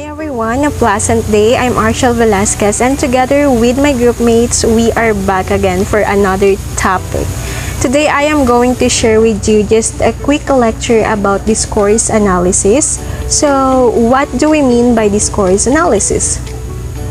Hi everyone, a pleasant day. I'm Arshel Velasquez and together with my group mates, we are back again for another topic. Today I am going to share with you just a quick lecture about discourse analysis. So what do we mean by discourse analysis?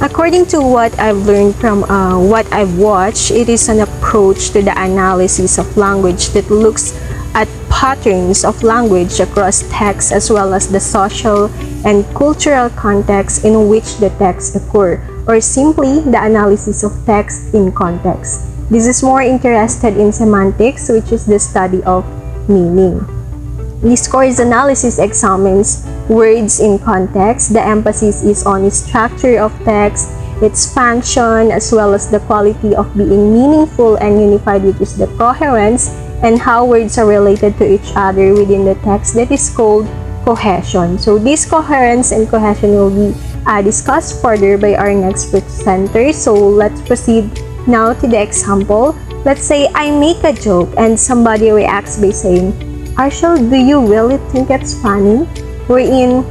According to what I've learned from what I've watched, it is an approach to the analysis of language that looks at patterns of language across texts as well as the social and cultural context in which the texts occur, or simply the analysis of text in context. This is more interested in semantics, which is the study of meaning. Discourse analysis examines words in context. The emphasis is on the structure of text, its function, as well as the quality of being meaningful and unified, which is the coherence, and how words are related to each other within the text. That is called cohesion. So this coherence and cohesion will be discussed further by our next presenter. So let's proceed now to the example. Let's say I make a joke and somebody reacts by saying, "Arshel, do you really think it's funny?" Wherein,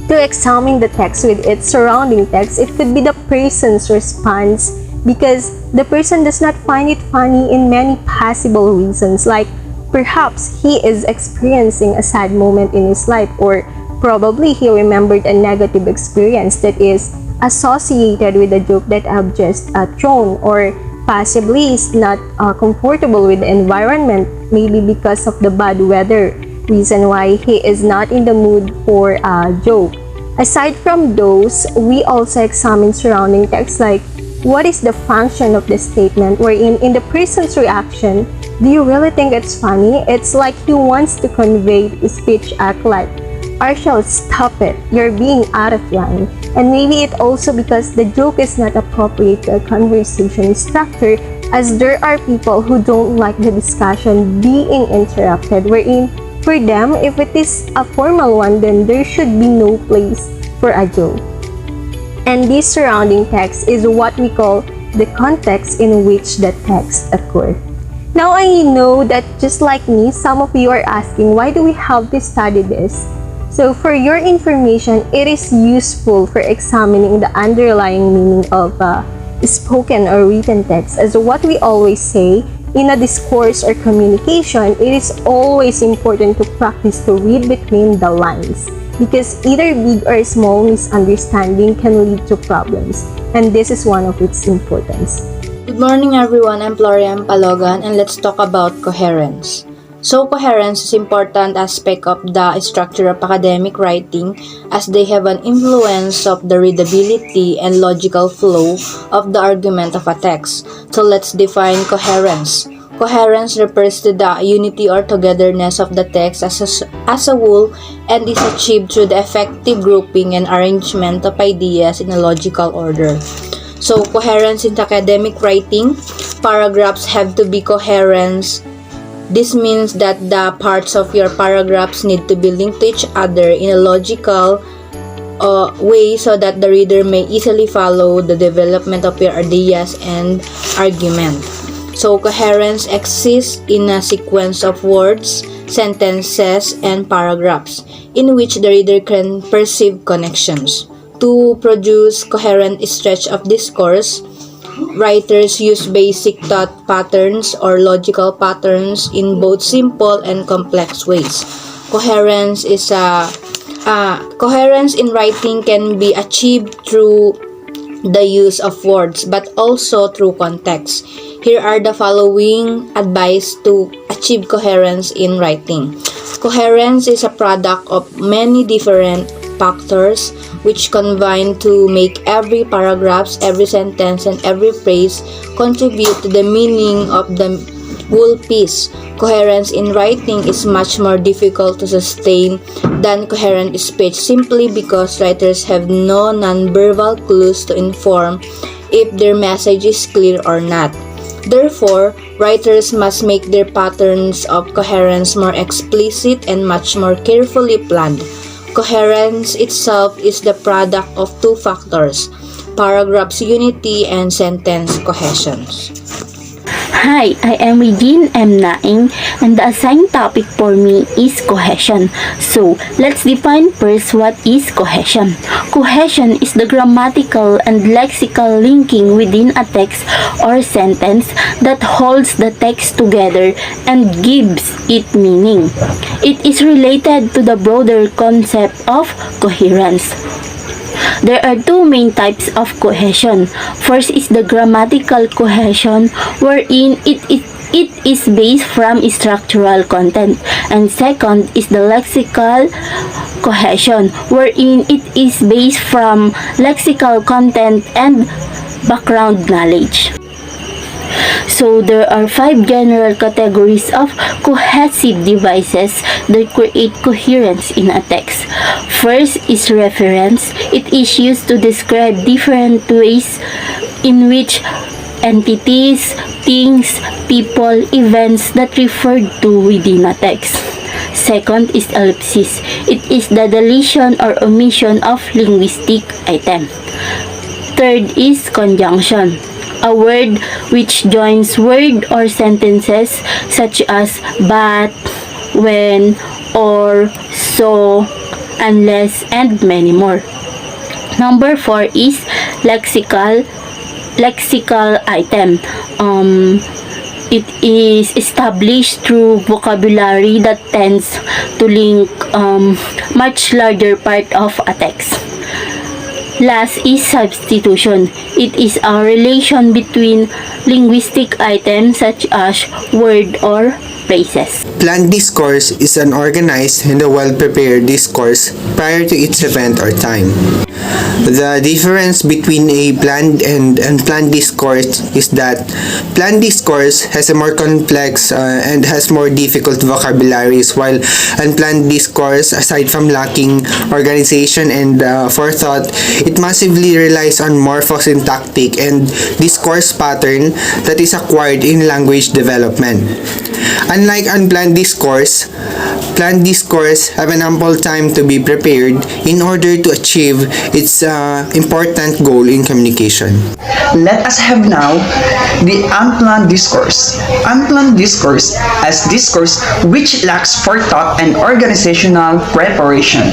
to examine the text with its surrounding text, it could be the person's response, because the person does not find it funny in many possible reasons, like perhaps he is experiencing a sad moment in his life, or probably he remembered a negative experience that is associated with the joke that I've just thrown, or possibly is not comfortable with the environment, maybe because of the bad weather, reason why he is not in the mood for a joke. Aside from those, we also examine surrounding text, like what is the function of the statement, wherein in the person's reaction, do you really think it's funny? It's like he wants to convey his speech act like, "Arshel, stop it, you're being out of line." And maybe it also because the joke is not appropriate to a conversation structure, as there are people who don't like the discussion being interrupted, wherein for them, if it is a formal one, then there should be no place for a joke. And this surrounding text is what we call the context in which the text occurs. Now I know that just like me, some of you are asking, why do we have to study this? So for your information, it is useful for examining the underlying meaning of spoken or written text. As what we always say, in a discourse or communication, it is always important to practice to read between the lines, because either big or small misunderstanding can lead to problems, and this is one of its importance. Good morning everyone, I'm Florian Palogan, and let's talk about coherence. So coherence is an important aspect of the structure of academic writing, as they have an influence of the readability and logical flow of the argument of a text. So let's define coherence. Coherence refers to the unity or togetherness of the text as a whole, and is achieved through the effective grouping and arrangement of ideas in a logical order. So coherence in academic writing, paragraphs have to be coherent. This means that the parts of your paragraphs need to be linked to each other in a logical way, so that the reader may easily follow the development of your ideas and argument. So coherence exists in a sequence of words, sentences, and paragraphs in which the reader can perceive connections. To produce coherent stretch of discourse, writers use basic thought patterns or logical patterns in both simple and complex ways. Coherence in writing can be achieved through the use of words, but also through context. Here are the following advice to achieve coherence in writing. Coherence is a product of many different factors which combine to make every paragraph, every sentence, and every phrase contribute to the meaning of the whole piece. Coherence in writing is much more difficult to sustain than coherent speech, simply because writers have no non-verbal clues to inform if their message is clear or not. Therefore, writers must make their patterns of coherence more explicit and much more carefully planned. Coherence itself is the product of two factors: paragraphs unity and sentence cohesion. Hi, I am Regine M. Naing, and the assigned topic for me is cohesion. So, let's define first what is cohesion. Cohesion is the grammatical and lexical linking within a text or sentence that holds the text together and gives it meaning. It is related to the broader concept of coherence. There are two main types of cohesion. First is the grammatical cohesion, wherein it is based from structural content. And second is the lexical cohesion, wherein it is based from lexical content and background knowledge. So there are 5 general categories of cohesive devices that create coherence in a text. First is reference. It is used to describe different ways in which entities, things, people, events that referred to within a text. Second is ellipsis. It is the deletion or omission of linguistic item. Third is conjunction, a word which joins word or sentences such as but, when, or, so, unless, and many more. Number 4 is lexical item. It is established through vocabulary that tends to link much larger part of a text. Last is substitution. It is a relation between linguistic items such as word or phrases. Planned discourse is an organized and a well-prepared discourse prior to its event or time. The difference between a planned and unplanned discourse is that planned discourse has a more complex and has more difficult vocabularies, while unplanned discourse, aside from lacking organization and forethought, it massively relies on morphosyntactic and discourse pattern that is acquired in language development. Unlike unplanned discourse, planned discourse have an ample time to be prepared in order to achieve its important goal in communication. Let us have now the unplanned discourse. Unplanned discourse as discourse which lacks forethought and organizational preparation.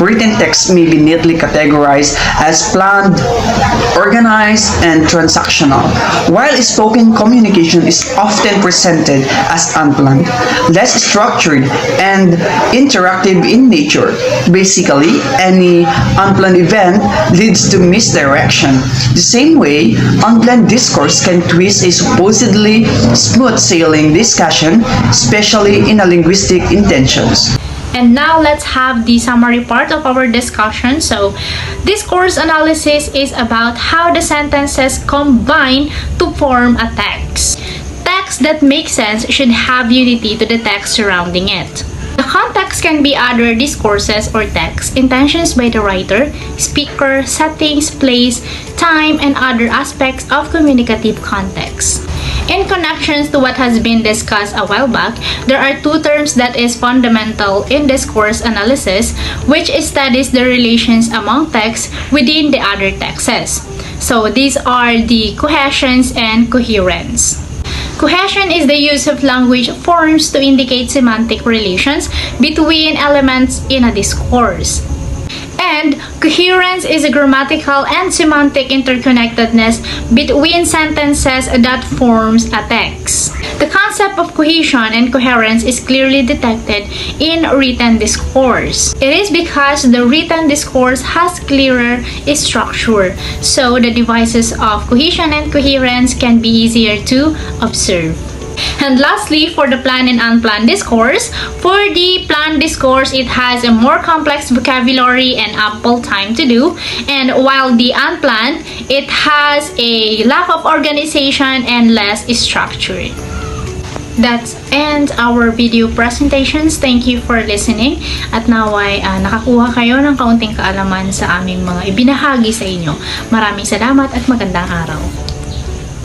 Written text may be neatly categorized as planned, organized, and transactional, while spoken communication is often presented as unplanned, less structured, and interactive in nature. Basically, any unplanned event leads to misdirection. The same way, unplanned discourse can twist a supposedly smooth sailing discussion, especially in a linguistic intentions. And now let's have the summary part of our discussion. So, discourse analysis is about how the sentences combine to form a text. Text that makes sense should have unity to the text surrounding it. The context can be other discourses or texts, intentions by the writer, speaker, settings, place, time, and other aspects of communicative context. In connections to what has been discussed a while back, there are two terms that is fundamental in discourse analysis, which studies the relations among texts within the other texts. So these are the cohesions and coherence. Cohesion is the use of language forms to indicate semantic relations between elements in a discourse. And coherence is a grammatical and semantic interconnectedness between sentences that forms a text. The concept of cohesion and coherence is clearly detected in written discourse. It is because the written discourse has clearer structure, so the devices of cohesion and coherence can be easier to observe. And lastly, for the planned and unplanned discourse, for the planned discourse, it has a more complex vocabulary and ample time to do. And while the unplanned, it has a lack of organization and less structure. That's end our video presentations. Thank you for listening. At naway nakakuha kayo ng kaunting kaalaman sa aming mga ibinahagi sa inyo. Maraming salamat at magandang araw.